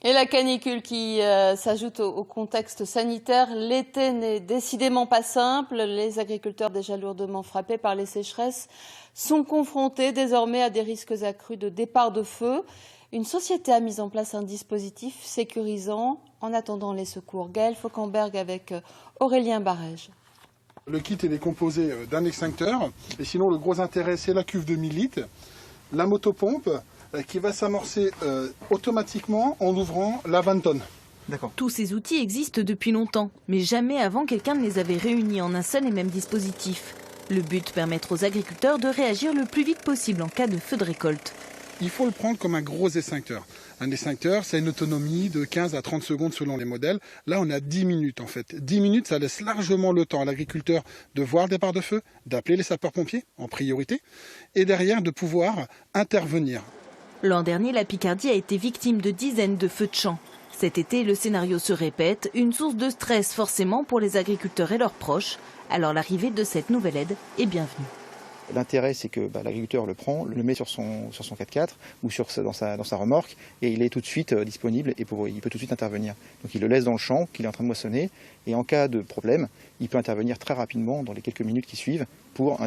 Et la canicule qui s'ajoute au contexte sanitaire, l'été n'est décidément pas simple. Les agriculteurs déjà lourdement frappés par les sécheresses sont confrontés désormais à des risques accrus de départ de feu. Une société a mis en place un dispositif sécurisant en attendant les secours. Gaël Fauquemberg avec Aurélien Barège. Le kit est composé d'un extincteur et sinon le gros intérêt c'est la cuve de 1000 litres, la motopompe qui va s'amorcer automatiquement en ouvrant la 20 tonnes. Tous ces outils existent depuis longtemps, mais jamais avant quelqu'un ne les avait réunis en un seul et même dispositif. Le but, permettre aux agriculteurs de réagir le plus vite possible en cas de feu de récolte. Il faut le prendre comme un gros extincteur. Un extincteur, c'est une autonomie de 15 à 30 secondes selon les modèles. Là, on a 10 minutes en fait. 10 minutes, ça laisse largement le temps à l'agriculteur de voir le départ de feu, d'appeler les sapeurs-pompiers en priorité, et derrière de pouvoir intervenir. L'an dernier, la Picardie a été victime de dizaines de feux de champ. Cet été, le scénario se répète, une source de stress forcément pour les agriculteurs et leurs proches. Alors l'arrivée de cette nouvelle aide est bienvenue. L'intérêt, c'est que l'agriculteur le prend, le met sur son 4x4 ou dans sa remorque et il est tout de suite disponible et il peut tout de suite intervenir. Donc il le laisse dans le champ qu'il est en train de moissonner et en cas de problème, il peut intervenir très rapidement dans les quelques minutes qui suivent pour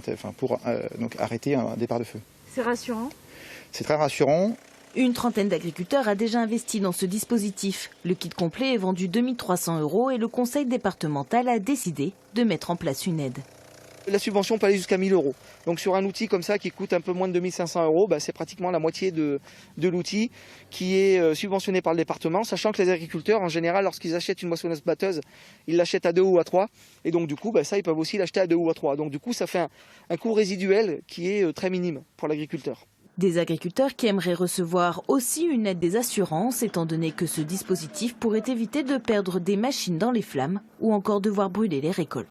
donc arrêter un départ de feu. C'est rassurant. C'est très rassurant. Une trentaine d'agriculteurs a déjà investi dans ce dispositif. Le kit complet est vendu 2300 € et le conseil départemental a décidé de mettre en place une aide. La subvention peut aller jusqu'à 1000 €. Donc sur un outil comme ça qui coûte un peu moins de 2500 €, c'est pratiquement la moitié de l'outil qui est subventionné par le département, sachant que les agriculteurs, en général, lorsqu'ils achètent une moissonneuse-batteuse, ils l'achètent à 2 ou à 3. Et donc du coup, ça, ils peuvent aussi l'acheter à 2 ou à 3. Donc du coup, ça fait un coût résiduel qui est très minime pour l'agriculteur. Des agriculteurs qui aimeraient recevoir aussi une aide des assurances, étant donné que ce dispositif pourrait éviter de perdre des machines dans les flammes ou encore de voir brûler les récoltes.